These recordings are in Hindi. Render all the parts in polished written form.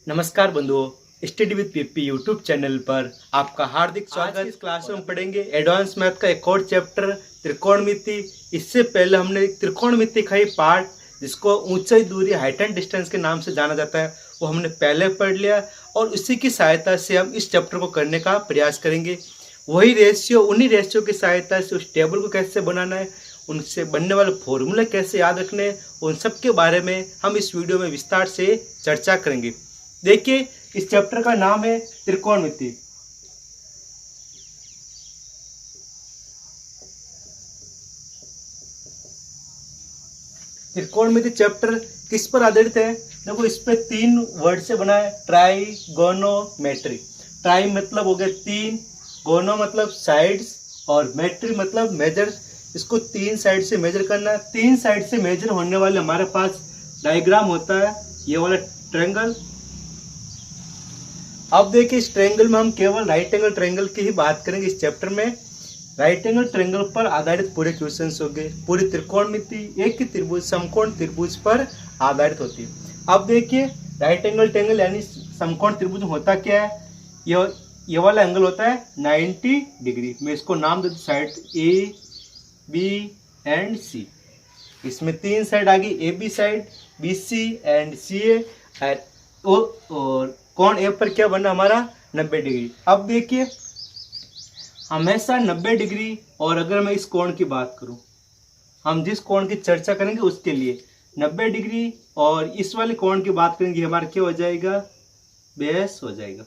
नमस्कार बंधुओं, study with PP YouTube channel पर आपका हार्दिक स्वागत। इस क्लास में हम पढ़ेंगे एडवांस मैथ का एक और चैप्टर त्रिकोणमिति। इससे पहले हमने त्रिकोणमिति का ही पार्ट जिसको ऊंचाई दूरी हाइट एंड डिस्टेंस के नाम से जाना जाता है वो हमने पहले पढ़ लिया और उसी की सहायता से हम इस चैप्टर को करने का प्रयास करेंगे। वही रेशियो, उन्हीं रेशियो की सहायता से उस टेबल को कैसे बनाना है, उनसे बनने वाले फॉर्मूले कैसे याद रखने हैं, उन सब के बारे में हम इस वीडियो में विस्तार से चर्चा करेंगे। देखिए, इस चैप्टर का नाम है त्रिकोणमिति। त्रिकोणमिति चैप्टर किस पर आधारित है? देखो, इस पे 3 वर्ड से बना है, ट्राइगोनोमेट्री। ट्राई मतलब हो गया 3, गोनो मतलब साइड्स और मेट्री मतलब मेजर। इसको 3 साइड से मेजर करना है। 3 साइड से मेजर होने वाले हमारे पास डायग्राम होता है, ये वाला ट्रायंगल। अब देखिए, इस ट्रायंगल में हम केवल राइट एंगल ट्रायंगल की ही बात करेंगे। इस चैप्टर में राइट एंगल ट्रायंगल पर आधारित पूरे क्वेश्चंस होंगे। पूरी त्रिकोणमिति एक ही त्रिभुज, समकोण त्रिभुज पर आधारित होती है। अब देखिए, राइट एंगल ट्रायंगल यानी समकोण त्रिभुज होता क्या है? ये वाला एंगल होता है 90 डिग्री। मैं इसको नाम दे दूं side A, B and C. इसमें 3 साइड आ गई, A B side, B C and C A. और कोण ए पर क्या बना हमारा 90 डिग्री। अब देखिए, हमेशा 90 डिग्री, और अगर मैं इस कोण की बात करूं, हम जिस कोण की चर्चा करेंगे उसके लिए 90 डिग्री और इस वाले कोण की बात करेंगे, हमारा क्या हो जाएगा? बेस हो जाएगा।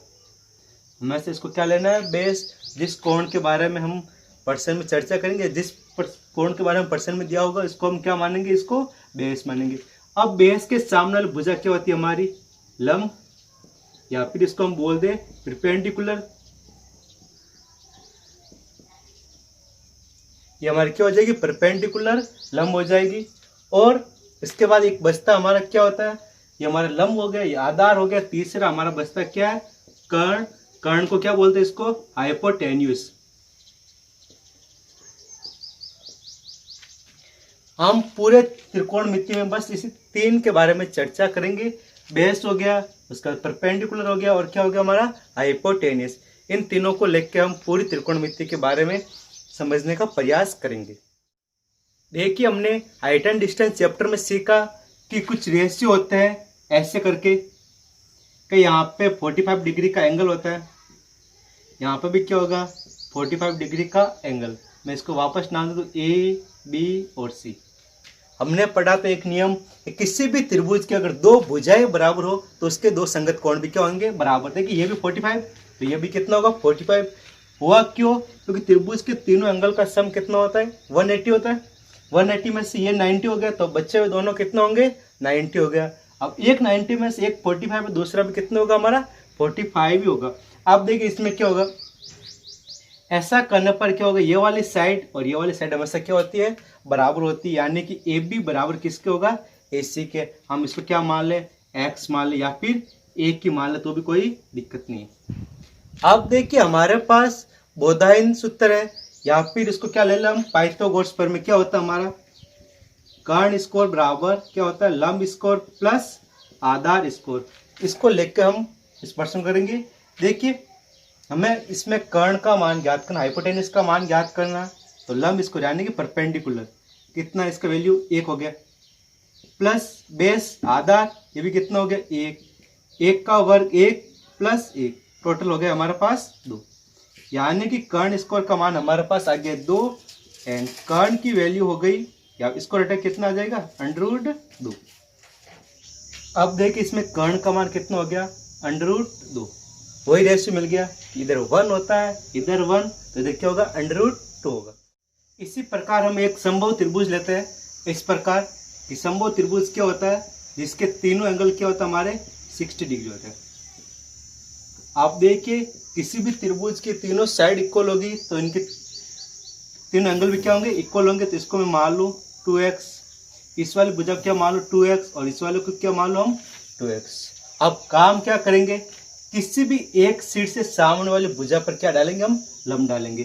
हमेशा इसको क्या लेना है? बेस। जिस कोण के बारे में हम पर्सन में चर्चा करेंगे, जिस कोण के बारे में पर्सन में दिया होगा, इसको हम क्या मानेंगे? इसको बेस मानेंगे। अब बेस के सामने वाली भुजा क्या होती है? हमारी लंब, या फिर इसको हम बोल दें परपेंडिकुलर। ये हमारी क्या हो जाएगी? परपेंडिकुलर लंब हो जाएगी। और इसके बाद एक बचता हमारा क्या होता है? ये हमारा लंब हो गया, ये आधार हो गया। तीसरा हमारा बचता क्या है? कर्ण। कर्ण को क्या बोलते हैं? इसको हाइपोटेन्यूस। हम पूरे त्रिकोणमिति में बस इसी 3 के बारे में चर्चा करेंगे। बेस हो गया, उसका परपेंडिकुलर हो गया, और क्या हो गया हमारा? हाइपोटेन्यूस। इन तीनों को लेकर हम पूरी त्रिकोणमिति के बारे में समझने का प्रयास करेंगे। देखिए, हमने हाइट एंड डिस्टेंस चैप्टर में सीखा कि कुछ रेशियो होते हैं ऐसे करके कि यहाँ पे 45 डिग्री का एंगल होता है, यहाँ पे भी क्या होगा? 45 डिग्री का एंगल। मैं इसको वापस नाम दे दूँ ए, बी और सी। हमने पढ़ा था एक नियम कि किसी भी त्रिभुज के अगर 2 भुजाएं बराबर हो तो उसके 2 संगत कोण भी क्या होंगे? बराबर। देखिए, ये भी 45 तो ये भी कितना होगा? 45। हुआ क्यों? क्योंकि त्रिभुज के तीनों एंगल का सम कितना होता है? 180 होता है। 180 में से ये 90 हो गया, तो बच्चे हुए दोनों कितना होंगे? 90 हो गया। अब एक 90 में से एक 45 है, दूसरा भी कितना होगा हमारा? 45 ही होगा। अब देखिए, इसमें क्या होगा? ऐसा करने पर क्या होगा? ये वाली साइड और ये वाली साइड हमेशा क्या होती है? बराबर होती है। यानी कि ए बी बराबर किसके होगा? ए सी के। हम इसको क्या मान ले? एक्स मान ले, या फिर ए की मान ले, तो भी कोई दिक्कत नहीं है। अब देखिए, हमारे पास बोधायन सूत्र है, या फिर इसको क्या ले लें हम? पाइथागोरस पर में क्या होता है हमारा? कर्ण स्कोर बराबर क्या होता है? लंब स्कोर प्लस आधार स्कोर। इसको लेकर हम इस प्रश्न करेंगे। देखिए, हमें इसमें कर्ण का मान ज्ञात करना, हाइपोटेन्यूस का मान ज्ञात करना। तो लंब स्कोर यानी कि परपेंडिकुलर, कितना? इसका वैल्यू 1 हो गया, प्लस बेस आधार, ये भी कितना हो गया? 1। 1 का वर्ग 1 प्लस 1, टोटल हो गया हमारे पास 2। यानी कि कर्ण स्कोर का मान हमारे पास आ गया 2 एंड कर्ण की वैल्यू हो गई, या इसको रटे कितना आ जाएगा? √2। अब देखिए, इसमें कर्ण का मान कितना हो गया? √2। वही रेशियो मिल गया, इधर 1 होता है, इधर 1, तो इधर क्या होगा? √2 होगा। इसी प्रकार हम एक समबाहु त्रिभुज लेते हैं। इस प्रकार कि समबाहु त्रिभुज क्या होता है? जिसके तीनों एंगल क्या होता है? हमारे 60 डिग्री होते हैं। आप देखिए, किसी भी त्रिभुज की तीनों साइड इक्वल होगी तो इनके तीनों एंगल भी क्या होंगे? इक्वल होंगे। तो इसको मैं मान लूँ 2x, इस वाले भुजा क्या मान लो? 2x, और इस वाले को क्या मान लो हम? 2x। अब काम क्या करेंगे? किसी भी एक सीट से सामने वाली भुजा पर क्या डालेंगे? हम लंब डालेंगे।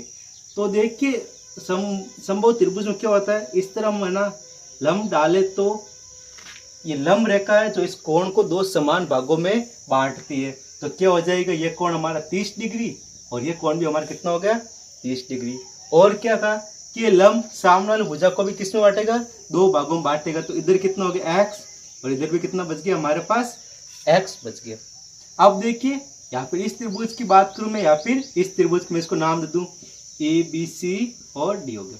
तो देखिए, समबाहु त्रिभुज में क्या होता है? इस तरह हम है ना लंब डाले तो ये लंब रेखा है जो इस कोण को दो समान भागों में बांटती है। तो क्या हो जाएगा, ये कोण हमारा 30 डिग्री और ये कोण भी हमारा कितना हो गया, 30 डिग्री। और क्या था कि ये लंब सामने वाली भुजा को भी किस में बांटेगा, दो भागों में बांटेगा। तो इधर कितना हो गया x और इधर भी कितना बच गया, हमारे पास x बच गया। अब देखिए यहाँ पर इस त्रिभुज की बात करूं मैं, या फिर इस त्रिभुज को मैं इसको नाम दे दूं ABC और D हो गया।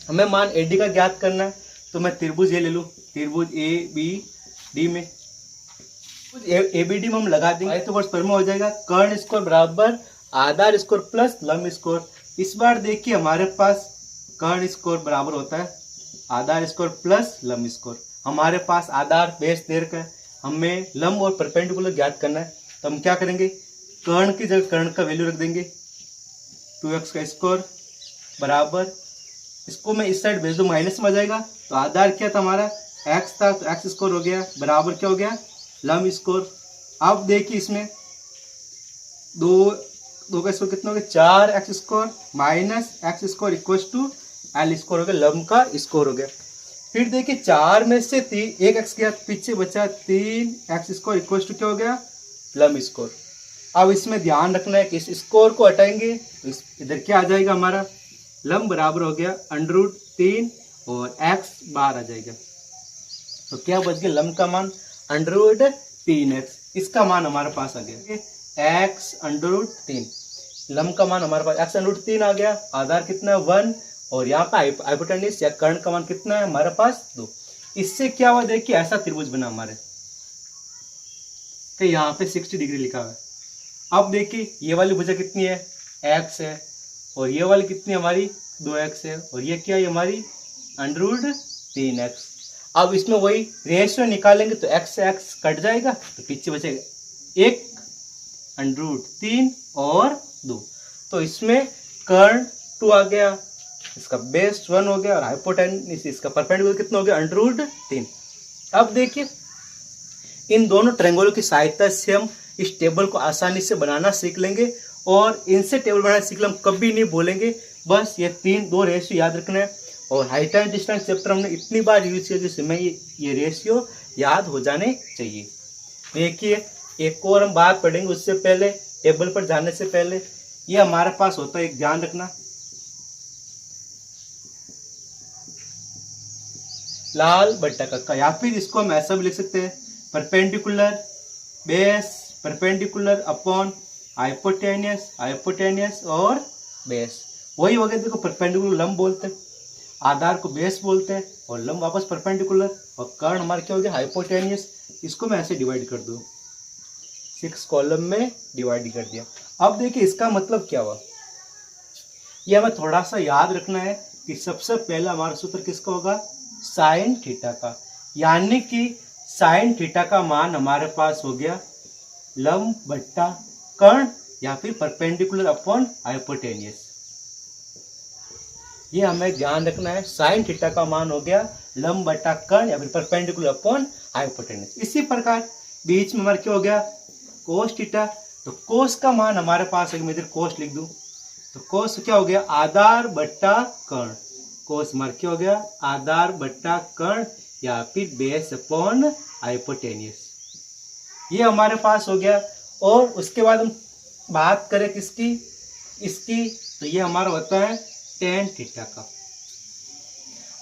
हमें मान AD का ज्ञात करना है, तो मैं त्रिभुज ये ले लूं, त्रिभुज ABD में ABD में हम लगा देंगे तो वर्ष पर में हो जाएगा कर्ण स्कोर बराबर आधार स्कोर प्लस लंब स्कोर। इस बार देखिए हमारे पास कर्ण स्कोर बराबर होता है आधार स्कोर प्लस लंब स्कोर। हमारे पास आधार बेस दे रखा है, हमें लंब और परपेंडिकुलर ज्ञात करना है। तो हम क्या करेंगे, कर्ण की जगह कर्ण का वैल्यू रख देंगे 2x का स्कोर बराबर, इसको मैं इस साइड भेज दूँ माइनस में आ जाएगा। तो आधार क्या था हमारा x था, तो x स्कोर हो गया बराबर क्या हो गया, लंब स्कोर। अब देखिए इसमें दो का स्कोर कितना हो गया, 4x score minus x score equal to l score हो गया, लंब का स्कोर हो गया। फिर देखिए 4 में से 1 x गया, पीछे बचा 3x स्कोर इक्वल टू क्या हो गया, लंब स्कोर। अब इसमें ध्यान रखना है कि इस स्कोर को हटाएंगे तो इधर क्या आ जाएगा, हमारा लंब बराबर हो गया √3 और x बार आ जाएगा। तो क्या बच गया, लंब का मान √3x, इसका मान हमारे पास आ गया x √3, लंब का मान हमारे पास x √3 आ गया। आधार कितना है 1 और यहाँ पे हाइपोटेन्यूज या कर्ण का मान कितना है हमारे पास 2। इससे क्या हुआ, देखिए ऐसा त्रिभुज बना हमारे, तो यहाँ पे 60 डिग्री लिखा हुआ है। अब देखिए ये वाली भुजा कितनी है, x है, और ये वाली कितनी हमारी 2x है, और ये क्या है हमारी √3x। अब इसमें वही रेशियो निकालेंगे तो x से x कट जाएगा, तो पीछे बचेगा 1 √3 और 2। तो इसमें कर्ण 2 आ गया, इसका बेस 1 हो गया और हाइपोटेन्यूज इसका परपेंडिकुलर कितना हो गया √3। अब देखिए इन दोनों ट्रायंगलों की सहायता से हम इस टेबल को आसानी से बनाना सीख लेंगे, और इनसे टेबल बनाना सीख ले हम कभी नहीं भूलेंगे। बस ये दो रेशियो याद रखना है, और हाइट एंड डिस्टेंस चैप्टर हमने इतनी बार यूज किया जिससे हमें ये रेशियो याद हो जाने चाहिए। देखिए एक और हम बात पढ़ेंगे उससे पहले, टेबल पर जाने से पहले, ये हमारे पास होता है, एक ध्यान रखना, लाल बट्टा कक्का, या फिर इसको हम ऐसा भी लिख सकते हैं perpendicular base perpendicular upon hypotenuse hypotenuse और बेस। वही हो गया, देखो परपेंडिकुलर लंब बोलते हैं, आधार को बेस बोलते हैं, और लंब वापस परपेंडिकुलर, और कर्ण हमारा क्या हो गया हाइपोटेनियस। इसको मैं ऐसे डिवाइड कर दूं, 6 कॉलम में डिवाइड कर दिया। अब देखिए इसका मतलब क्या हुआ, यह हमें थोड़ा सा याद रखना है कि सबसे पहला हमारा सूत्र किसका होगा, साइन थीटा का, यानी कि साइन थीटा का मान हमारे पास हो गया लंब बट्टा कर्ण या फिर परपेंडिकुलर अपॉन हाइपोटेनियस। ये हमें ध्यान रखना है, साइन थीटा का मान हो गया लंब बट्टा कर्ण या फिर परपेंडिकुलर अपॉन हाइपोटेनियस। इसी प्रकार बीच में हमारा क्या हो गया कोस थीटा, तो कोस का मान हमारे पास है, मैं इधर कोस लिख दूं, तो कोस क्या हो गया आधार बट्टा कर्ण, कोस हमारा क्या हो गया आधार बट्टा कर्ण या फिर बेस अपॉन हाइपोटेनियस, ये हमारे पास हो गया। और उसके बाद हम बात करें किसकी, इसकी, तो ये हमारा होता है टेन थीटा का।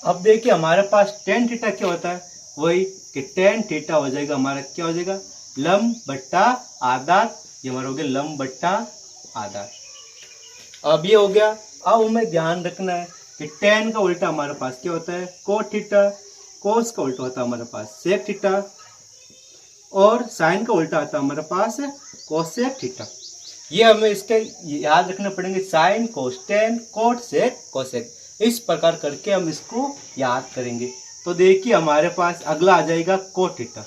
अब देखिए हमारे पास टेन थीटा क्या होता है, वही कि टेन थीटा हो जाएगा हमारा क्या हो जाएगा लंब बट्टा आधार, ये हमारा हो गया लंब बट्टा आधार। अब ये हो गया। अब हमें ध्यान रखना है कि टेन का उल्टा हमारे पास क्या होता है कोट थीटा, कोस का उल्टा होता है हमारे पास सेक थीटा, और साइन का उल्टा आता है हमारे पास कोसेक थीटा। ये हमें इसके याद रखने पड़ेंगे, sine cos tan cot sec cosec, इस प्रकार करके हम इसको याद करेंगे। तो देखिए हमारे पास अगला आ जाएगा कोट थीटा।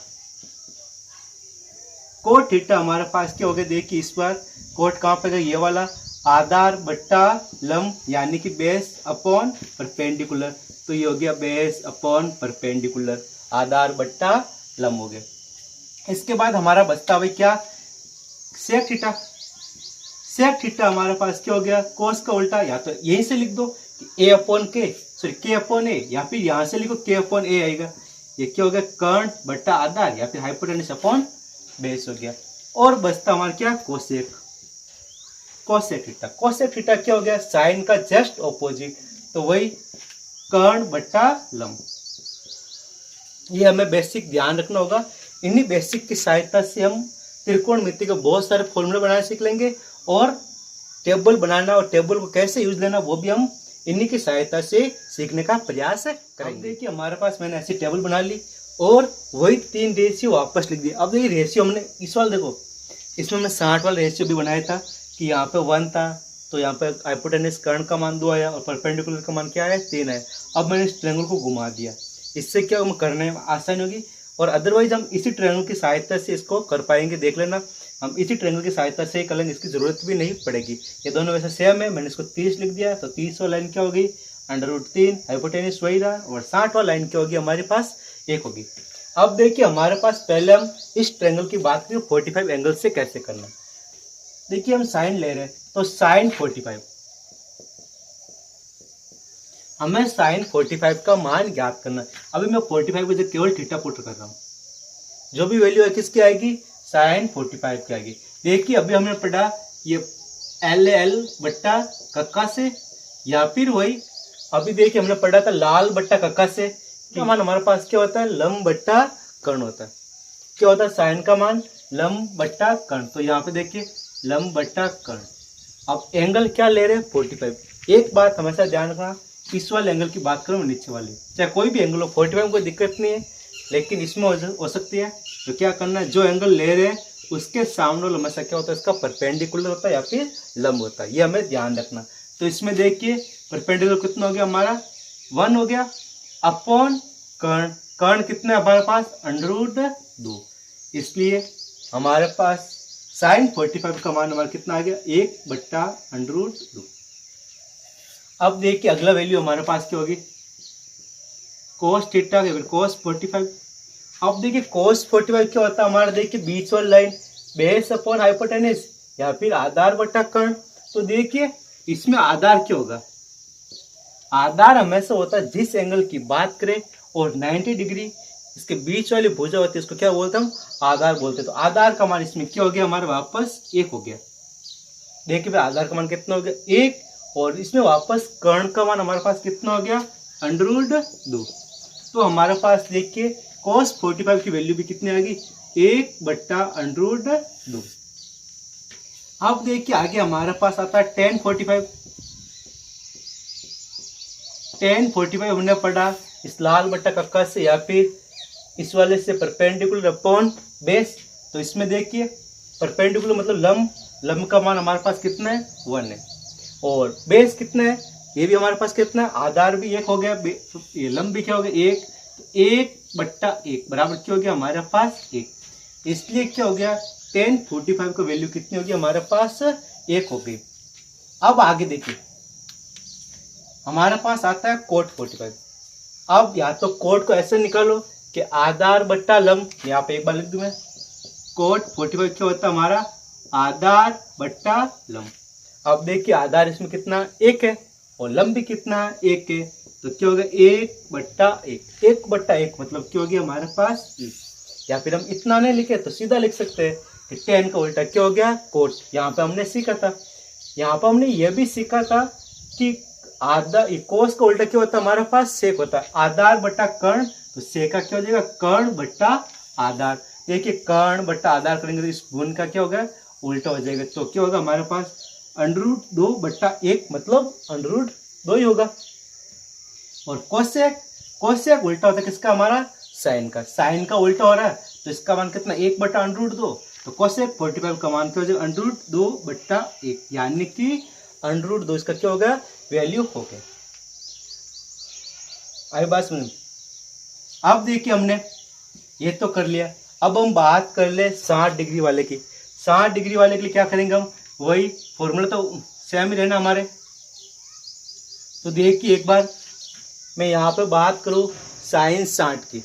कोट थीटा हमारे पास क्या हो गया, देखिए इस बार कोट कहाँ पे गया, ये वाला आधार बट्टा लंब यानी कि बेस अपॉन परपेंडिकुलर, तो ये हो गया बेस अपॉन परपेंडिकुलर, आधार बट्टा लंब हो गया। इसके बाद हमारा बचता हुआ क्या सेक थीटा, सेक थीटा हमारे पास क्या हो गया कोस का उल्टा, या तो यहीं से लिख दो ए अपॉन के, सॉरी के अपॉन ए, या फिर यहाँ से लिखो के अपॉन ए आएगा, ये क्या हो गया, कर्ण बट्टा आधार या फिर हाइपोटेनस अपॉन बेस हो गया। और बचता हमारा क्या, cosec. Cosec theta, cosec theta क्या हो गया, साइन का जस्ट ऑपोजिट, तो वही कर्ण बट्टा लंब। ये हमें बेसिक ध्यान रखना होगा। इन्हीं बेसिक की सहायता से हम त्रिकोणमिति के बहुत सारे फॉर्मूले बनाना सीख लेंगे और टेबल बनाना और टेबल को कैसे यूज लेना वो भी हम इन्हीं की सहायता से सीखने का प्रयास करेंगे। देखिए हमारे पास मैंने ऐसी टेबल बना ली और वही 3 रेशियो वापस लिख दिया। अब देखिए रेशियो हमने इस वाला देखो, इसमें हमने 60 वाला रेशियो भी बनाया था कि यहाँ पे 1 था, तो यहाँ पे हाइपोटेनस कर्ण का मान 2 आया और परपेंडिकुलर का मान क्या है, 3 है। अब मैंने इस ट्रायंगल को घुमा दिया, इससे क्या हम करने में आसानी होगी और अदरवाइज हम इसी ट्रायंगल की सहायता से इसको कर पाएंगे। देख लेना, हम इसी ट्रायंगल की सहायता से कर लेंगे, इसकी जरूरत भी नहीं पड़ेगी। ये दोनों वैसे सेम है, मैंने इसको 30 लिख दिया, तो 30 वाला लाइन क्या होगी, √3, हाइपोटेनस वही रहा, और 60 वाला लाइन क्या होगी हमारे पास, 1 होगी। अब देखिए हमारे पास पहले हम इस ट्रायंगल की बात करें 45 एंगल से कैसे करना। देखिए हम साइन ले रहे हैं, तो साइन 45, हमें साइन 45 का मान ज्ञात करना है। अभी मैं 45 को केवल थीटा पुट कर रहा हूँ, जो भी वैल्यू है किसकी आएगी, साइन 45 की आएगी। देखिए अभी हमने पढ़ा ये LL बट्टा कक्का से, या फिर वही अभी देखिए हमने पढ़ा था लाल बट्टा कक्का से, क्या मान हमारे पास क्या होता है, लंब बट्टा कर्ण होता है। क्या होता है, साइन का मान लंब बट्टा कर्ण, तो यहाँ पे देखिए लंब बट्टा कर्ण। अब एंगल क्या ले रहे हैं, 45। एक बात हमेशा ध्यान रखना, इस वाले एंगल की बात करूँ नीचे वाले, चाहे कोई भी एंगल हो, 45 में कोई दिक्कत नहीं है, लेकिन इसमें हो सकती है। तो क्या करना है, जो एंगल ले रहे हैं उसके सामने हमेशा क्या होता है, इसका परपेंडिकुलर होता है या फिर लंब होता है, ये हमें ध्यान रखना। तो इसमें देखिए परपेंडिकुलर कितना हो गया हमारा, 1 हो गया, अपॉन कर्ण, कर्ण कितना है हमारे पास, √2, इसलिए हमारे पास साइन 45 का मान हमारा कितना आ गया, 1 बट्टा √2। अब देखिए अगला वैल्यू हमारे पास क्या होगी, कोस थीटा या फिर कोस 45। अब देखिए कोस 45 क्या होता है हमारा, देखिए बीच वाली लाइन बेस अपॉन हाइपोटेनस या फिर आधार बट्टा कर्ण। तो देखिए इसमें आधार क्या होगा, आधार हमेशा होता है जिस एंगल की बात करें और 90 डिग्री इसके बीच वाली भुजा होती है, इसको क्या बोलते हैं हम, आधार बोलते हैं। तो आधार का मान इसमें क्या हो गया हमारा, वापस 1 हो गया। देखिए भाई आधार का मान कितना हो गया, 1, और इसमें वापस कर्ण का मान हमारे पास कितना हो गया, √2। तो हमारे पास देखिए cos 45 की वैल्यू भी कितनी आ गई, 1 बट्टा √2। अब देखिए आगे हमारे पास आता है tan 45। tan 45 हमने पढ़ा इस लाल बट्टा कक्का से या फिर इस वाले से परपेंडिकुलर अपॉन बेस। तो इसमें देखिए परपेंडिकुलर मतलब लंब, लंब का मान हमारे पास कितना है, 1 है, और बेस कितना है, ये भी हमारे पास कितना है, आधार भी 1 हो गया, ये लंब भी क्या हो गया, 1, तो 1 बट्टा 1 बराबर क्या हो गया हमारे पास 1। इसलिए क्या हो गया, tan 45 का वैल्यू कितनी होगी हमारे पास, 1 हो गई। अब आगे देखिए हमारे पास आता है कोट 45। अब या तो कोट को ऐसे निकालो कि आधार बट्टा लंब, यहाँ पे एक बार लिख दूं मैं, कोट 45 क्या होता है हमारा, आधार बट्टा लंब। अब देखिए आधार इसमें कितना, 1 है, और लंब भी कितना है, 1 है, तो क्या हो गया 1 बट्टा 1, 1 बट्टा 1 मतलब क्या हो गया हमारे पास 1। या फिर हम इतना नहीं लिखे तो सीधा लिख सकते हैं कि tan का उल्टा क्या हो गया, कोट। यहाँ पे हमने सीखा था, यहाँ पे हमने ये भी सीखा था कि कोस का उल्टा क्या होता है हमारे पास, सेक होता है, आधार बट्टा कर्ण, तो सेक का क्या हो जाएगा, कर्ण बट्टा आधार। देखिए कर्ण बट्टा आधार करेंगे तो इस गुण का क्या होगा, उल्टा हो जाएगा, तो क्या होगा हमारे पास √2 बट्टा 1 मतलब √2 ही होगा। और कोसेक, कोसेक उल्टा होता है किसका, हमारा साइन का, साइन का उल्टा हो रहा है तो इसका मान कितना, 1 बट्टा √2, तो कोसेक 45 का मान क्या हो जाएगा, √2 बट्टा 1, यानी कि √2 इसका क्या होगा, वैल्यू हो गया। आई बात सुन। अब देखिए हमने ये तो कर लिया, अब हम बात कर ले 60 डिग्री वाले की। 60 डिग्री वाले के लिए क्या करेंगे हम, वही फॉर्मूला तो सेम ही रहना हमारे। तो देखिए एक बार मैं यहाँ पे बात करूँ साइन 60 की,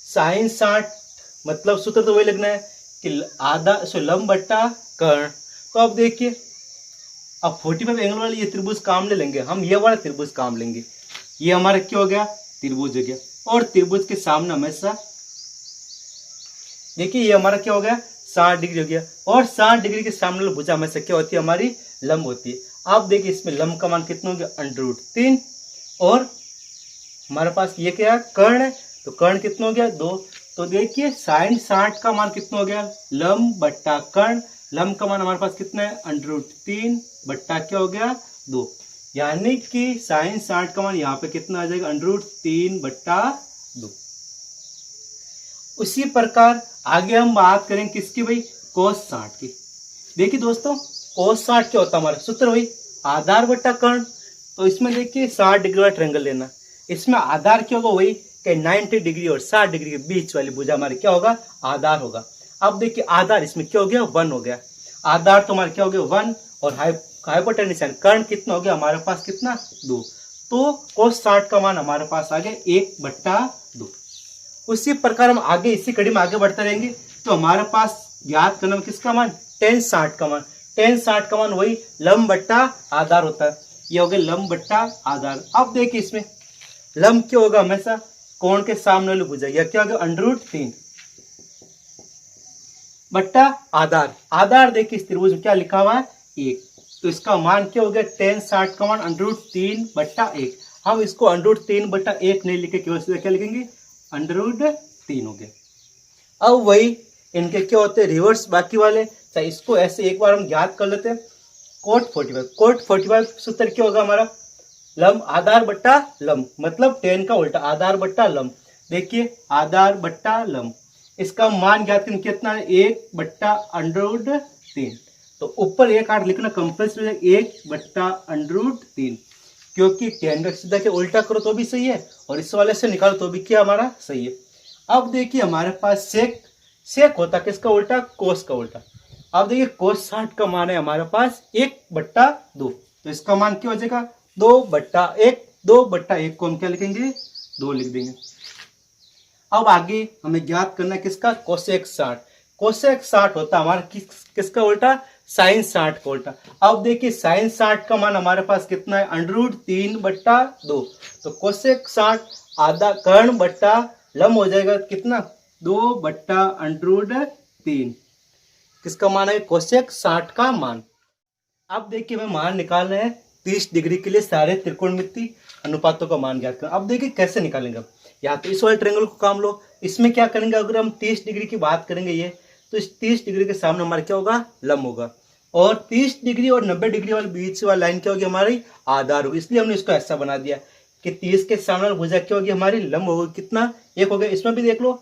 साइन 60 मतलब सूत्र तो वही लगना है कि आधा लंब बट्टा कर्ण। तो अब देखिए अब 45 एंगल वाले ये त्रिभुज काम ले लेंगे हम, ये वाला त्रिभुज काम लेंगे, ये हमारा क्या हो गया, त्रिभुज हो गया। और त्रिभुज के सामने हमेशा देखिए ये हमारा क्या हो गया 60 डिग्री हो गया, और 60 डिग्री के सामने वाली भुजा हमेशा क्या होती है हमारी लंब होती है। आप देखिए इसमें लंब का मान कितना हो गया √3, और हमारे पास ये क्या है कर्ण है, तो कर्ण कितना हो गया 2। तो देखिए sin 60 का मान कितना हो गया लंब बट्टा कर्ण, लंब का मान हमारे पास कितना है √3 बट्टा क्या हो गया 2, यानी कि sin 60 का मान यहाँ पे कितना आ जाएगा √3 बट्टा 2। उसी प्रकार आगे हम बात करेंगे किसकी भाई cos 60 की। देखिए दोस्तों cos 60 क्या होता है हमारा सूत्र वही आधार बट्टा कर्ण। तो इसमें देखिए 60 डिग्री वाला ट्रायंगल लेना, इसमें आधार क्या होगा वही कि 90 डिग्री और 60 डिग्री के बीच वाली भुजा हमारे क्या होगा आधार होगा। अब देखिए आधार इसमें क्या हो गया 1 हो गया, आधार तो हमारे क्या हो गया 1, और हाइपोटेन्यूज कर्ण कितना हो गया हमारे पास कितना 2। तो cos 60 का मान हमारे पास आ गया 1/2। उसी प्रकार हम आगे इसी कड़ी में आगे बढ़ते रहेंगे, तो हमारे पास ज्ञात करना किसका मान tan 60 का मान, tan 60 का मान वही लंब बट्टा आधार होता है, ये हो गया लंब बट्टा आधार। अब देखिए इसमें लंब क्या होगा हमेशा कोण के सामने वाली भुजा, यह क्या हो गया √3 बट्टा आधार। आधार देखिए इस त्रिभुज में क्या लिखा हुआ है 1, तो इसका मान क्या हो गया tan 60 का मान √3 बट्टा 1। हम इसको √3 बट्टा 1 नहीं लिखे, केवल सीधा क्या लिखेंगे √3 हो गया। अब वही इनके क्या होते हैं रिवर्स बाकी वाले, चाहे इसको ऐसे एक बार हम ज्ञात कर लेते हैं cot 45 सूत्र क्या होगा हमारा लंब आधार बट्टा लंब, मतलब tan का उल्टा आधार बट्टा लंब। देखिए आधार बट्टा लंब, इसका मान ज्ञात करें कितना है 1/√3। तो ऊपर एक आठ लिखना कंपल्सरी 1/√3, क्योंकि tan का सीधा के उल्टा करो तो भी सही है और इस वाले से निकालो तो भी क्या हमारा सही है। अब देखिए हमारे पास सेक होता है किसका उल्टा कोस का उल्टा। अब देखिए cos 60 का मान है हमारे पास 1/2, तो इसका मान क्या हो जाएगा 2/1। 2/1 को हम क्या लिखेंगे 2 लिख देंगे। अब आगे हमें ज्ञात करना है किसका कोसेक 60। कोसेक 60 होता है हमारा किसका उल्टा sin 60 का उल्टा। अब देखिए sin 60 का मान हमारे पास कितना है √3/2, तो कोसेक 60 आधा कर्ण बट्टा लंब हो जाएगा कितना 2/√3, किसका मान है कोसेक 60 का मान। अब देखिए हमें मान निकालना है 30 डिग्री के लिए सारे त्रिकोणमितीय अनुपातों का मान ज्ञात करना। अब देखिए कैसे निकालेंगे, या तो इस वाले ट्रायंगल को काम लो, इसमें क्या करेंगे अगर हम 30 डिग्री की बात करेंगे ये, तो इस 30 डिग्री के सामने हमारा क्या होगा लंब होगा, और 30 डिग्री और 90 डिग्री वाले बीच वाली लाइन क्या होगी हमारी आधार होगी, इसलिए हमने इसको ऐसा बना दिया कि 30 के सामने वाली भुजा क्या होगी हमारी लंब होगी, कितना 1 हो गया। इसमें भी देख लो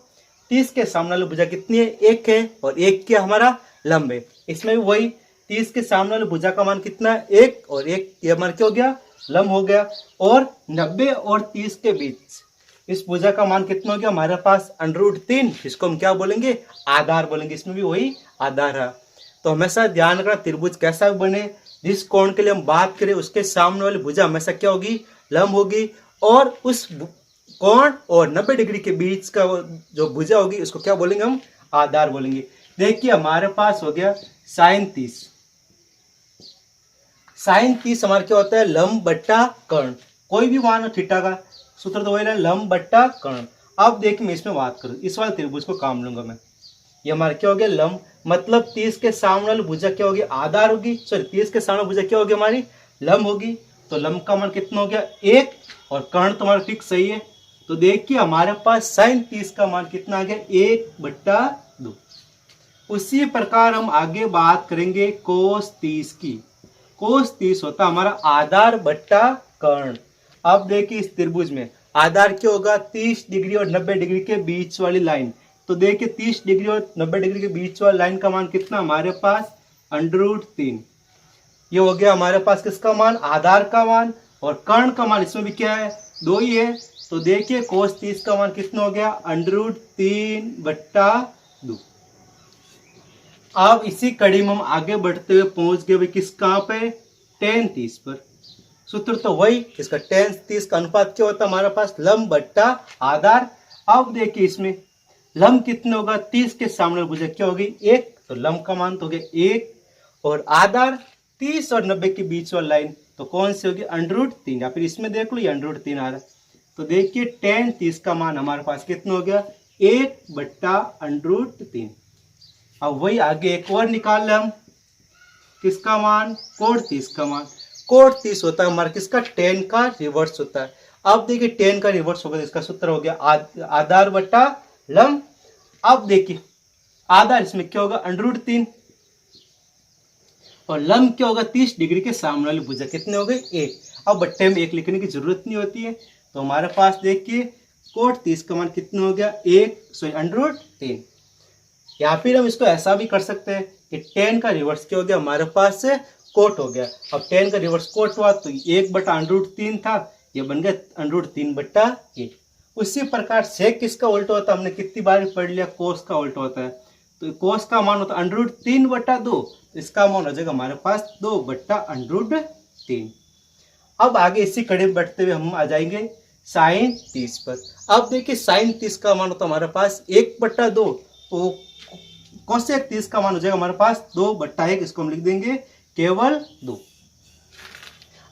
30 के सामने वाली भुजा कितनी है 1 है, और 1 क्या हमारा लंब है। इसमें भी वही 30 के सामने वाली भुजा का मान कितना है 1, और 1 ये हमारा क्या हो गया लंब हो गया, और 90 और 30 के बीच इस भुजा का मान कितना हो गया हमारे पास √3, इसको हम क्या बोलेंगे आधार बोलेंगे, इसमें भी वही आधार है। तो हमेशा ध्यान रखना त्रिभुज कैसा भी बने, जिस कोण के लिए हम बात करें उसके सामने वाली भुजा हमेशा क्या होगी लंब होगी, और उस कोण और 90 डिग्री के बीच का जो भुजा होगी उसको क्या बोलेंगे हम आधार बोलेंगे। देखिए हमारे पास हो गया sin 30 हमारा क्या होता है लंब बट्टा कर्ण, कोई भी मान हो थीटा का सूत्र तो वही है लंब बट्टा कर्ण। अब देखिए मैं इसमें बात करूं इस वाले त्रिभुज को काम लूंगा मैं, ये हमारा क्या हो गया लंब, मतलब 30 के सामने वाली भुजा क्या होगी आधार होगी, सॉरी 30 के सामने भुजा क्या होगी हमारी लंब होगी, तो लंब का मान कितना हो गया 1, और कर्ण तुम्हारा ठीक सही है। तो देखिए हमारे पास sin 30 का मान कितना आ गया 1/2। उसी प्रकार हम आगे बात करेंगे cos 30 की। cos 30 होता हमारा आधार बट्टा कर्ण। अब देखिए इस त्रिभुज में आधार क्या होगा 30 डिग्री और 90 डिग्री के बीच वाली लाइन, तो देखिए 30 डिग्री और 90 डिग्री के बीच वाली लाइन का मान कितना हमारे पास √3, ये हो गया हमारे पास किसका मान आधार का मान, और कर्ण का मान इसमें भी क्या है 2 ही है। तो देखिए cos 30 का मान कितना हो गया √3/2। अब इसी कड़ी में हम आगे बढ़ते हुए पहुंच गए किस कहां पे tan 30 पर। सूत्र तो वही, इसका tan 30 का अनुपात क्या होता है हमारे पास लंब बट्टा आधार। अब देखिए इसमें लंब कितने होगा 30 के सामने भुजा क्या होगी 1, तो लंब का मान तो हो गया 1, और आधार 30 और 90 के बीच वाली लाइन तो कौन सी होगी √3, या फिर इसमें देख लो ये √3 आ रहा है, तो देखिए tan 30 का मान हमारे पास कितना हो गया, 1/√3। अब वही आगे एक और निकाल लें हम, किसका मान, cot 30 का मान। cot 30 होता है हमारा किसका, tan का रिवर्स होता है। अब देखिए tan का रिवर्स होगा, इसका सूत्र हो गया आधार बटा लंब। अब देखिए आधार इसमें क्या होगा, √3, और लंब क्या होगा, 30 डिग्री के सामने वाली भुजा कितने हो गए, 1। अब बट्टे में 1 लिखने की जरूरत नहीं होती है, तो हमारे पास देखिए cot 30 का मान कितना हो गया, √3। या फिर हम इसको ऐसा भी कर सकते हैं कि tan का रिवर्स क्या हो गया, हमारे पास cot हो गया। अब tan का रिवर्स cot हुआ तो 1/√3 था, ये बन गया √3/1। उसी प्रकार sec किसका उल्टा होता है, हमने कितनी बार पढ़ लिया, cos का उल्टा होता है। तो cos का मान होता है √3/2, तो इसका मान हो जाएगा हमारे पास 2/√3। अब आगे इसी कड़ी में बढ़ते हुए हम आ जाएंगे sin 30 पर। अब देखिए sin 30 का मान होता है हमारे पास 1/2, तो cosec 30 का मान हो जाएगा हमारे पास 2/1, इसको हम लिख देंगे केवल 2।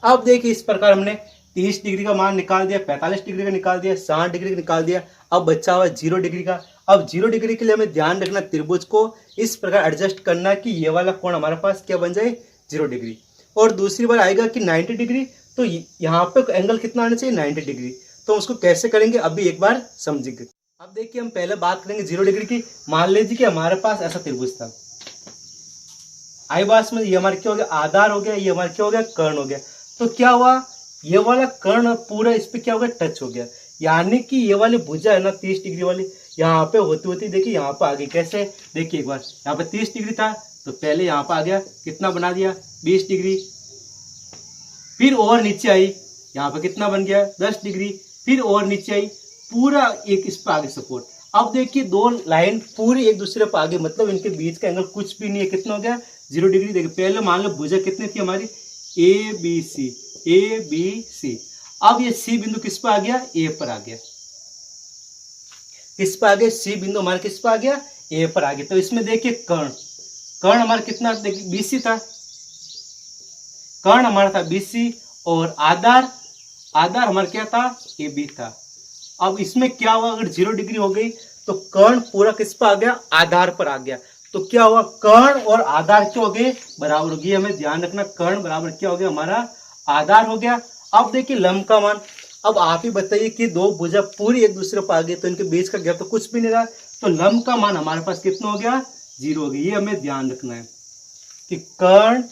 अब देखिए इस प्रकार हमने 30 डिग्री का मान निकाल दिया, 45 डिग्री का निकाल दिया, 60 डिग्री का निकाल दिया। अब बचा हुआ 0 डिग्री का। अब 0 डिग्री के लिए हमें ध्यान रखना, त्रिभुज को इस प्रकार एडजस्ट करना कि ये वाला कोण हमारे पास क्या बन जाए, 0 डिग्री। और दूसरी बार आएगा कि 90 डिग्री, तो यहाँ पे एंगल कितना आना चाहिए, 90 डिग्री। तो उसको कैसे करेंगे अभी एक बार समझेंगे। अब देखिए हम पहले बात करेंगे 0 डिग्री की। मान लीजिए कि हमारे पास ऐसा त्रिभुज था, आई बास में ये हमारे क्या हो गया, आधार हो गया, ये हमारे क्या हो गया, कर्ण हो गया। तो क्या हुआ, ये वाला कर्ण पूरा इस पे क्या हो गया, टच हो गया। यानी कि ये वाली भुजा है ना 30 डिग्री वाली, यहाँ पे होती होती देखिए यहाँ पे आ गई। कैसे, देखिए एक बार यहाँ पे 30 डिग्री था, तो पहले यहाँ पे आ गया, कितना बना दिया, 20 डिग्री। फिर और नीचे आई, यहाँ पे कितना बन गया, 10 डिग्री। फिर और नीचे आई, पूरा एक इस पे आगे सपोर्ट। अब देखिए दो लाइन पूरी एक दूसरे पर आगे, मतलब इनके बीच का एंगल कुछ भी नहीं है, कितना हो गया, 0 डिग्री। देखिए पहले मान लो भुजा कितनी थी हमारी, ए बी सी। अब ये सी बिंदु किस पर आ गया, ए पर आ गया। किस पर आ गया, सी बिंदु हमारा किस पर आ गया, ए पर आ गया। तो इसमें देखिए कर्ण हमारा कितना, देखिए बीसी था, कर्ण हमारा था बीसी, और आधार हमारा क्या था, ए बी था। अब इसमें क्या हुआ, अगर 0 डिग्री हो गई तो कर्ण पूरा किस पर आ गया, आधार पर आ गया। तो क्या हुआ, कर्ण और आधार क्या हो गए, बराबर हो गई। हमें ध्यान रखना, कर्ण बराबर क्या हो गया, हमारा आधार हो गया। अब देखिए लंब का मान, अब आप ही बताइए कि दो भुजा पूरी एक दूसरे पर आ गई, तो इनके बीच का गैप तो कुछ भी नहीं रहा, तो लंब का मान हमारे पास कितना हो गया, 0 हो गया। ये हमें ध्यान रखना है कि कर्ण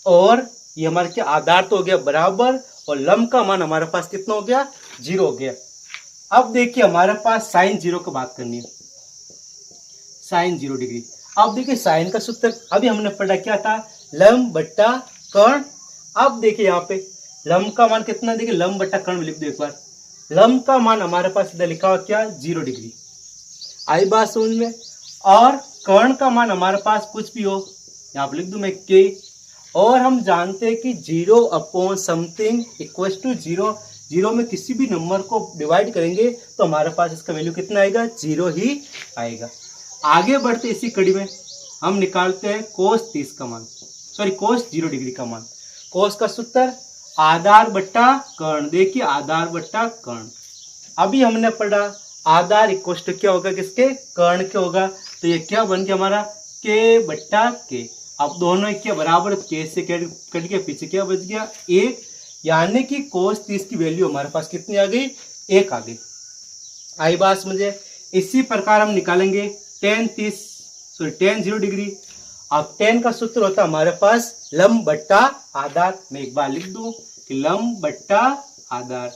और ये हमारे क्या, आधार तो हो गया बराबर, और लंब का मान हमारे पास कितना हो गया, 0 हो गया। अब देखिए हमारे पास साइन 0 की बात करनी है, साइन 0 डिग्री। अब देखिए साइन का सूत्र अभी हमने पढ़ा क्या था, लंब बट्टा कर्ण। अब देखिए यहाँ पे लंब का मान कितना, देखिए लंब बट्टा कर्ण लिख दो एक बार। लंब का मान हमारे पास इधर लिखा हुआ क्या, 0 डिग्री, आई बात समझ में। और कर्ण का मान हमारे पास कुछ भी हो, यहाँ पे लिख दूं मैं के। और हम जानते हैं कि 0/समथिंग इक्वल टू 0। 0 में किसी भी नंबर को डिवाइड करेंगे तो हमारे पास इसका वैल्यू कितना आएगा, 0 ही आएगा। आगे बढ़ते इसी कड़ी में हम निकालते हैं cos 30 का मान, सॉरी cos 0 डिग्री का मान। cos का सूत्र आधार बट्टा कर्ण, देखिए आधार बट्टा कर्ण। अभी हमने पढ़ा आधार इक्वल टू क्या होगा, किसके, कर्ण के होगा। तो ये क्या बन गया हमारा, k बट्टा k। अब दोनों क्या बराबर, k से कट गया, पीछे क्या बच गया, 1। यानी कि cos 30 की वैल्यू हमारे पास कितनी आ गई, 1 आ गई। आई बात मुझे। इसी प्रकार हम निकालेंगे tan 0 डिग्री। अब tan का सूत्र होता है हमारे पास लंब बट्टा आधार। मैं एक बार लिख दूं कि लंब बट्टा आधार।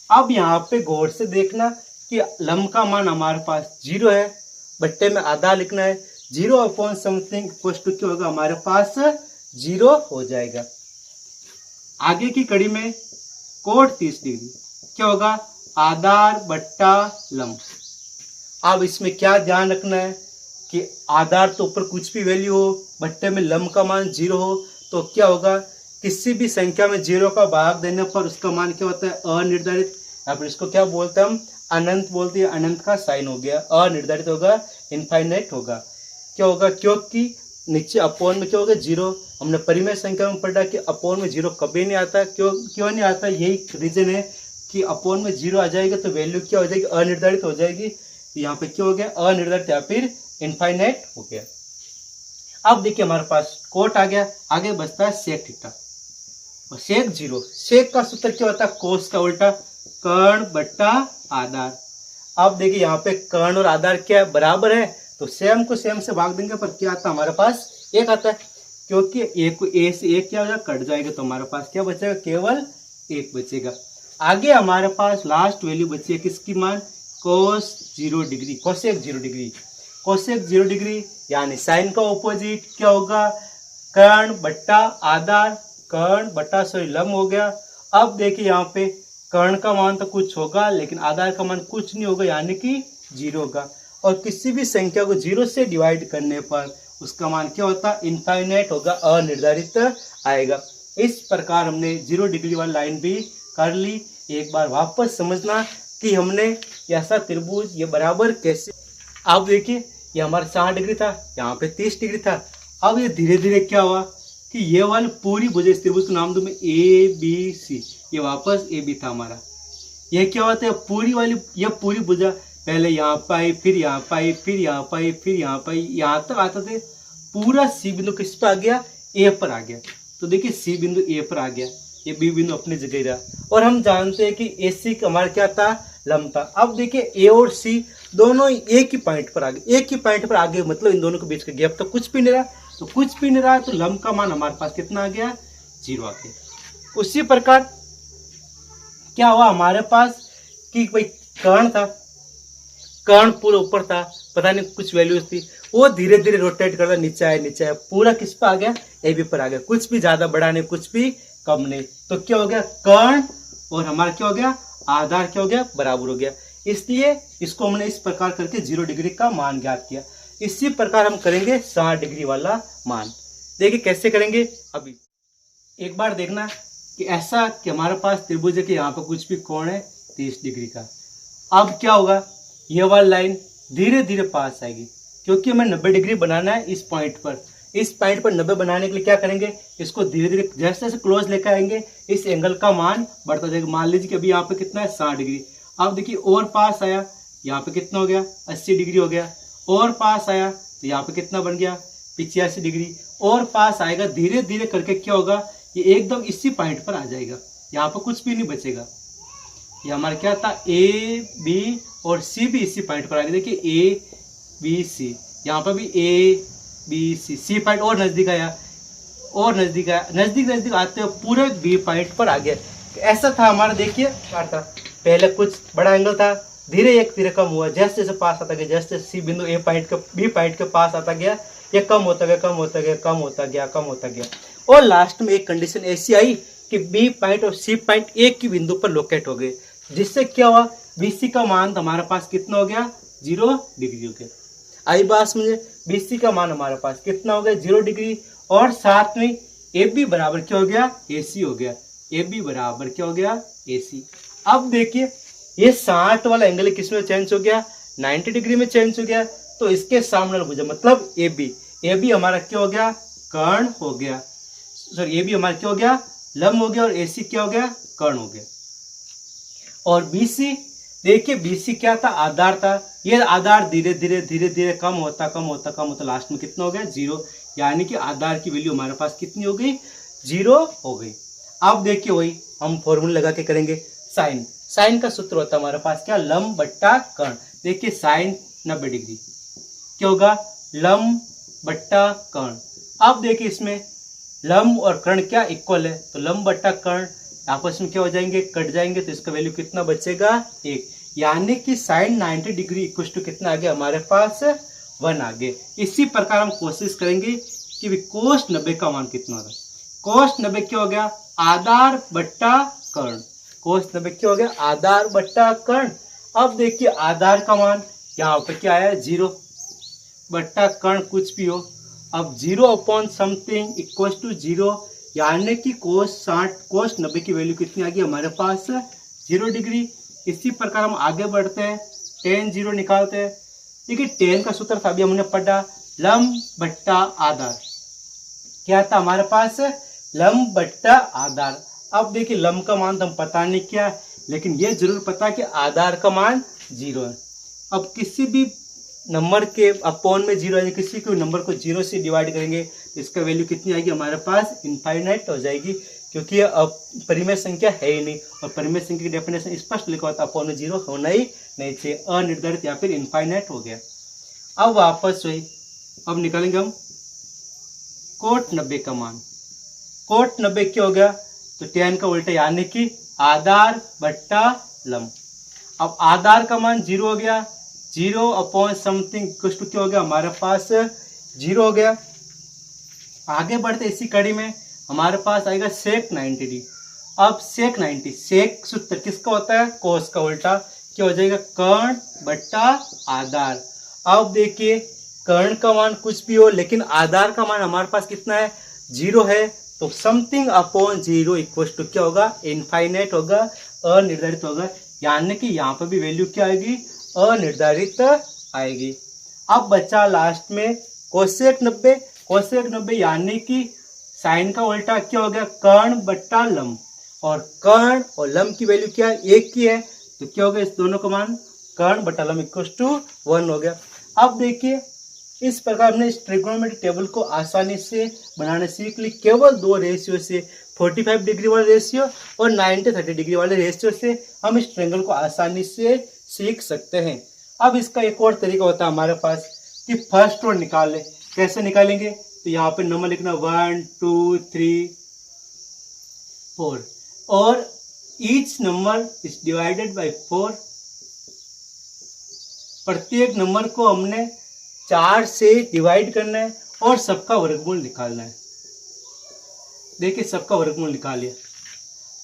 अब यहाँ पे गौर से देखना कि लंब का मान हमारे पास 0 है, बट्टे में आधार लिखना है। 0/समथिंग इक्वल टू क्या होगा, हमारे पास 0 हो जाएगा। आगे की कड़ी में cot 30 डिग्री क्या होगा, आधार बट्टा लंब। अब इसमें क्या ध्यान रखना है कि आधार तो ऊपर कुछ भी वैल्यू हो, बट्टे में लंब का मान 0 हो, तो क्या होगा, किसी भी संख्या में 0 का भाग देने पर उसका मान क्या होता है, अनिर्धारित। या फिर इसको क्या बोलते हैं हम, अनंत बोलते हैं। अनंत का साइन हो गया, अनिर्धारित होगा, इनफाइनाइट होगा। क्या होगा, क्योंकि नीचे अपोन में क्या होगा, 0। हमने परिमेय संख्या में पढ़ा कि अपोन में 0 कभी नहीं आता। क्यों नहीं आता, यही रीजन है कि अपोन में 0 आ जाएगा तो वैल्यू क्या हो जाएगी, अनिर्धारित हो जाएगी। यहाँ पे क्या हो गया, अनिर्धारित या फिर इनफाइनाइट हो गया। अब देखिए हमारे पास कोट आ गया, आगे बचता है सेक थीटा और सेक 0। सेक का सूत्र क्या होता है, कोस का उल्टा, कर्ण बट्टा आधार। अब देखिए यहाँ पे कर्ण और आधार क्या है, बराबर है, तो सेम को सेम से भाग देंगे, पर क्या आता है हमारे पास, 1 आता है, क्योंकि एक को ए से 1 क्या हो जाएगा, कट जाएगा, तो हमारे पास क्या बचेगा, केवल 1 बचेगा। आगे हमारे पास लास्ट वैल्यू बची है किसकी मान, कोस 0 degree, cosec 0 degree. Cosec 0 degree यानी साइन का ऑपोजिट क्या होगा, कर्ण बट्टा आधार, कर्ण बट्टा लंब हो गया। अब देखिए यहाँ पे कर्ण का मान तो कुछ होगा लेकिन आधार का मान कुछ नहीं होगा, यानी कि 0 होगा। और किसी भी संख्या को 0 से डिवाइड करने पर उसका मान क्या होता है, इनफाइनाइट होगा, अनिर्धारित आएगा। इस प्रकार हमने 0 डिग्री वाली लाइन भी कर ली। एक बार वापस समझना कि हमने ऐसा त्रिभुज ये बराबर कैसे, अब देखिए ये हमारा 60 डिग्री था, यहाँ पे 30 डिग्री था। अब ये धीरे धीरे क्या हुआ कि ये वाली पूरी भुजा, इस त्रिभुज का नाम दूं मैं ABC, ये वापस AB था हमारा। ये क्या होता है, पूरी वाली ये पूरी भुजा पहले यहाँ पे आई, फिर यहाँ पे आई, फिर यहाँ पे आई, फिर यहाँ पे आई, यहाँ तक आते थे पूरा C बिंदु किस पर आ गया, A पर आ गया। तो देखिए C बिंदु A पर आ गया, ये B बिंदु अपनी जगह रहा। और हम जानते हैं कि AC हमारा क्या था, लंब था। अब देखिए A और C दोनों एक ही पॉइंट पर आ गए, एक ही पॉइंट पर आ गए, मतलब इन दोनों के बीच का गैप तो कुछ भी नहीं रहा, तो कुछ भी नहीं रहा, तो लंब का मान हमारे पास कितना आ गया, 0 आ गया। उसी प्रकार क्या हुआ हमारे पास कि भाई कर्ण था, कर्ण पूरा ऊपर था, पता नहीं कुछ वैल्यूज थी, वो धीरे धीरे रोटेट करता नीचे आया, नीचे आया, पूरा किस पर आ गया, AB पर आ गया। कुछ भी ज्यादा बड़ा नहीं, कुछ भी कम नहीं, तो क्या हो गया, कर्ण और हमारा क्या हो गया, आधार क्या हो गया, बराबर हो गया। इसलिए इसको हमने इस प्रकार करके 0 डिग्री का मान ज्ञात किया। इसी प्रकार हम करेंगे 60 डिग्री वाला मान। देखिए कैसे करेंगे, अभी एक बार देखना कि ऐसा कि हमारे पास त्रिभुज है कि यहाँ पर कुछ भी कोण है 30 डिग्री का। अब क्या होगा, ये वाली लाइन धीरे धीरे पास आएगी, क्योंकि हमें 90 डिग्री बनाना है इस पॉइंट पर। इस पॉइंट पर 90 बनाने के लिए क्या करेंगे, इसको धीरे धीरे जैसे जैसे क्लोज लेकर आएंगे, इस एंगल का मान बढ़ता जाएगा। मान लीजिए कि अभी यहाँ पे कितना है, 60 डिग्री। अब देखिए और पास आया, यहाँ पे कितना हो गया, 80 डिग्री हो गया। और पास आया तो यहाँ पे कितना बन गया, 85 डिग्री। और पास आएगा, धीरे धीरे करके क्या होगा, ये एकदम इसी पॉइंट पर आ जाएगा, यहाँ पर कुछ भी नहीं बचेगा। ये हमारा क्या था, AB और C भी इसी पॉइंट पर आ गया। देखिए ABC, यहाँ पर भी ABC, C पॉइंट और नजदीक आया, और नजदीक आया, नजदीक नजदीक आते हुए पूरे B पॉइंट पर आ गया। ऐसा था हमारा, देखिए क्या था, पहले कुछ बड़ा एंगल था, धीरे एक धीरे कम हुआ, जैसे जैसे पास आता गया, जैसे C बिंदु A पॉइंट के B पॉइंट के पास आता गया, ये कम होता गया, कम होता गया, कम होता गया, कम होता गया। और लास्ट में एक कंडीशन ऐसी आई कि B पॉइंट और C पॉइंट एक ही बिंदु पर लोकेट हो गए, जिससे क्या हुआ, BC का मान हमारे पास कितना हो गया, 0 डिग्री हो गया। आई बात समझे, BC का मान हमारे पास कितना हो गया, 0 डिग्री। और साथ में AB बराबर क्या हो गया, AC हो गया। AB बराबर क्या हो गया, AC। अब देखिए ये 60 वाला एंगल किसमें चेंज हो गया, 90 डिग्री में चेंज हो गया। तो इसके सामने भुजा मतलब AB हमारा क्या हो गया, कर्ण हो गया, सॉरी AB हमारा क्या हो गया, लंब हो गया, और AC क्या हो गया, कर्ण हो गया। और BC, देखिए BC क्या था, आधार था। ये आधार धीरे धीरे धीरे धीरे कम होता कम होता कम होता, लास्ट में कितना हो गया, 0। यानी कि आधार की वैल्यू हमारे पास कितनी हो गई, 0 हो गई। अब देखिए वही हम फॉर्मूला लगा के करेंगे। साइन का सूत्र होता है हमारे पास क्या, लंब बट्टा कर्ण। देखिए साइन 90 डिग्री क्या होगा, लंब बट्टा कर्ण। अब देखिए इसमें लंब और कर्ण क्या इक्वल है, तो लंब बट्टा कर्ण आपस में क्या हो जाएंगे, कट जाएंगे, तो इसका वैल्यू कितना बचेगा, 1। यानी कि साइन 90 डिग्री इक्वल टू कितना आ गया हमारे पास, 1 आ गए। इसी प्रकार हम कोशिश करेंगे कि कोस 90 का मान कितना होगा। कोस 90 क्या हो गया, आधार बट्टा कर्ण। कोस 90 क्या हो गया, आधार बट्टा कर्ण। अब देखिए आधार का मान यहाँ पे क्या आया, 0, बट्टा कर्ण कुछ भी हो। अब 0 अपॉन समथिंग इक्वल टू 0, यानी कि कोस 90 की वैल्यू कितनी आ गई हमारे पास, 0 डिग्री। इसी प्रकार हम आगे बढ़ते हैं, tan 0 निकालते हैं। देखिए tan का सूत्र था अभी हमने पढ़ा, लंब बट्टा आधार। क्या था हमारे पास, लंब बट्टा आधार। अब देखिए लंब का मान तो हम पता नहीं क्या, लेकिन ये जरूर पता है कि आधार का मान 0 है। अब किसी भी नंबर के अपॉन में 0 है, किसी भी नंबर को 0 से डिवाइड करेंगे तो इसका वैल्यू कितनी आएगी हमारे पास, इनफाइनाइट हो जाएगी, क्योंकि ये अब परिमेय संख्या है ही नहीं। और परिमेय संख्या की डेफिनेशन स्पष्ट लिखा होता है, अपॉन में 0 होना ही नहीं चाहिए, अनिर्धारित या फिर इनफाइनाइट हो गया। अब वापस वही, अब निकालेंगे हम कोट 90 का मान। कोट 90 क्या हो गया, तो tan का उल्टा यानी कि आधार बट्टा लंब। अब आधार का मान 0 हो गया, 0 अपॉन समथिंग इक्वल टू क्या हो गया हमारे पास 0 हो गया। आगे बढ़ते इसी कड़ी में हमारे पास आएगा सेक 90 अब सेक 90 सेक सूत्र किसका होता है, कोस का उल्टा, क्या हो जाएगा कर्ण बट्टा आधार। अब देखिए कर्ण का मान कुछ भी हो लेकिन आधार का मान हमारे पास कितना है, 0 है, तो समथिंग अपॉन 0 इक्वल टू क्या होगा, इनफाइनाइट होगा, अनिर्धारित होगा, यानी कि यहाँ पर भी वैल्यू क्या आएगी, अनिर्धारित आएगी। अब बचा लास्ट में कोसेक 90। कोसेक 90 यानी कि साइन का उल्टा क्या हो गया, कर्ण बट्टा लंब, और कर्ण और लंब की वैल्यू क्या है, एक की है, तो क्या हो गया इस दोनों का मान कर्ण बट्टा लंब इक्वल टू 1 हो गया। अब देखिए इस प्रकार हमने इस ट्रिग्नोमेट्रिक टेबल को आसानी से बनाने सीख ली, केवल 2 रेशियो से, 45 डिग्री वाले रेशियो और 90-30 डिग्री वाले रेशियो से हम इस ट्रायंगल को आसानी से सीख सकते हैं। अब इसका एक और तरीका होता है हमारे पास कि फर्स्ट रो निकाल ले। कैसे निकालेंगे, तो यहाँ पे नंबर लिखना 1 2 3 4 और each number is divided by 4। प्रत्येक नंबर को हमने 4 से डिवाइड करना है और सबका वर्गमूल निकालना है। देखिए सबका वर्गमूल निकाल लिया।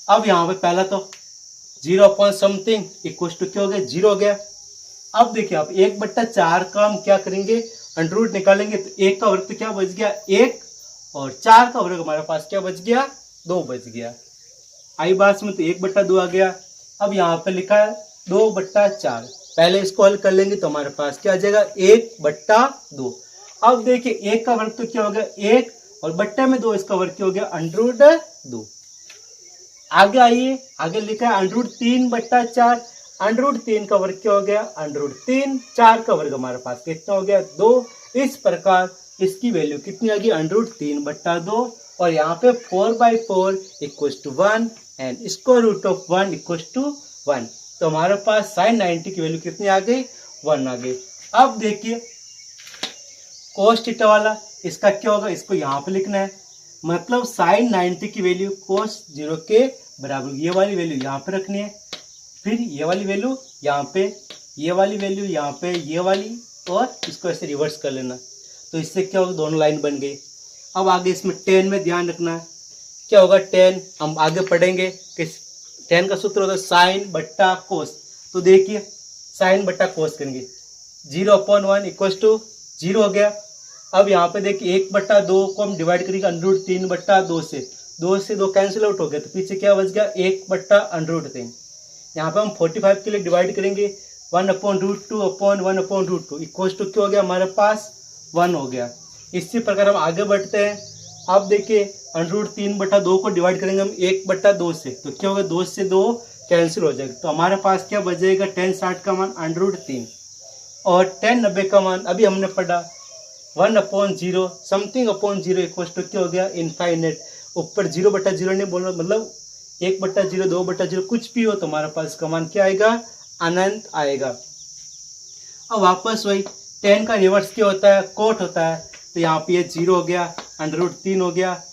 अब यहाँ पे पहला तो 0 अपॉन समथिंग इक्वल टू क्या हो गया, 0 हो गया। अब देखिए आप 1/4 का हम क्या करेंगे, अंडर रूट निकालेंगे, तो 1 का वर्ग तो क्या बच गया 1, और 4 का वर्ग हमारे पास क्या बच गया, 2 बच गया। आई बात में तो 1/2 आ गया। अब यहाँ पे लिखा है 2/4, पहले इसको हल कर लेंगे तो हमारे पास क्या आ जाएगा 1/2। अब देखिए 1 का वर्ग तो क्या हो गया 1, और बट्टे में 2, इसका वर्ग क्या हो गया √2। आगे आइए, आगे लिखा है √3/4, √3 का वर्ग क्या हो गया √3, 4 का वर्ग हमारे पास कितना हो गया 2। इस प्रकार इसकी वैल्यू कितनी आ गई √3/2, और यहाँ पे 4/4 = 1 एंड स्क्वायर रूट ऑफ 1 = 1। तो हमारे पास sin 90 की वैल्यू कितनी आ गई 1 आ गई। अब देखिए cos थीटा वाला, इसका क्या होगा, इसको यहाँ पे लिखना है, मतलब sin 90 की वैल्यू cos 0 के बराबर, ये वाली वैल्यू यहाँ पे रखनी है, फिर ये वाली वैल्यू यहाँ पे, ये वाली वैल्यू यहाँ पे, ये वाली, और इसको ऐसे रिवर्स कर लेना, तो इससे क्या होगा दोनों लाइन बन गई। अब आगे इसमें tan में ध्यान रखना है, क्या होगा tan, हम आगे पढ़ेंगे कि tan का सूत्र होता है साइन बट्टा कोस। तो देखिए साइन बट्टा कोस करेंगे, 0/1 = 0 हो गया। अब यहाँ पे देखिए 1/2 को हम डिवाइड करेंगे √3/2 से, 2 से 2 कैंसिल आउट हो गया, तो पीछे क्या बच गया 1/√3। यहाँ पे हम 45 के लिए डिवाइड करेंगे 1/√2/1/√2 इक्वल टू क्या हो गया हमारे पास 1 हो गया। इसी प्रकार हम आगे बढ़ते हैं। अब देखिए √3/2 को डिवाइड करेंगे हम 1/2 से, तो क्या होगा 2 से 2 कैंसिल हो जाएगा, तो हमारे पास क्या बचेगा tan 60 का मान √3, और tan 90 का मान अभी हमने पढ़ा 1/0 समथिंग अपॉन 0 इक्वल टू क्या हो गया इनफाइनाइट। ऊपर 0/0 नहीं बोलना, मतलब 1/0 2/0 कुछ भी हो तो हमारे पास का मान क्या आएगा अनंत आएगा। अब वापस वही tan का रिवर्स क्या होता है कोट होता है, तो यहाँ पे ये 0 हो गया, √3 हो गया,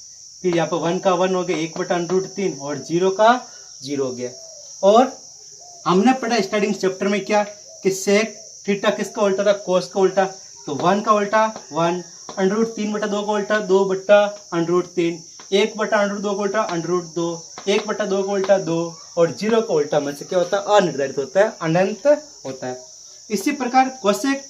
फिर यहाँ पे 1 का 1 हो गया 1/√3, और 0 का 0 हो गया। और हमने पढ़ा स्टार्टिंग चैप्टर में क्या कि सेक थीटा किसका उल्टा था, कोस का उल्टा, तो 1 का उल्टा 1, √3/2 का उल्टा 2/√3, 1/√2 का उल्टा √2, 1/2 का उल्टा 2, और 0 का उल्टा में से क्या होता है अनिर्धारित होता है, अनंत होता है। इसी प्रकार कोसेक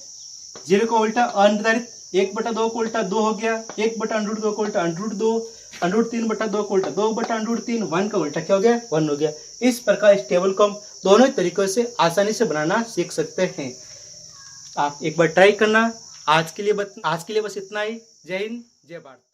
0 का उल्टा अनिर्धारित, 1/2 का उल्टा 2 हो गया, 1/√2 का उल्टा √2, √3/2 का उल्टा 2/√3, 1 का उल्टा क्या हो गया 1 हो गया। इस प्रकार इस टेबल को हम दोनों ही तरीकों से आसानी से बनाना सीख सकते हैं। आप एक बार ट्राई करना। आज के लिए बस इतना ही। जय हिंद, जय भारत।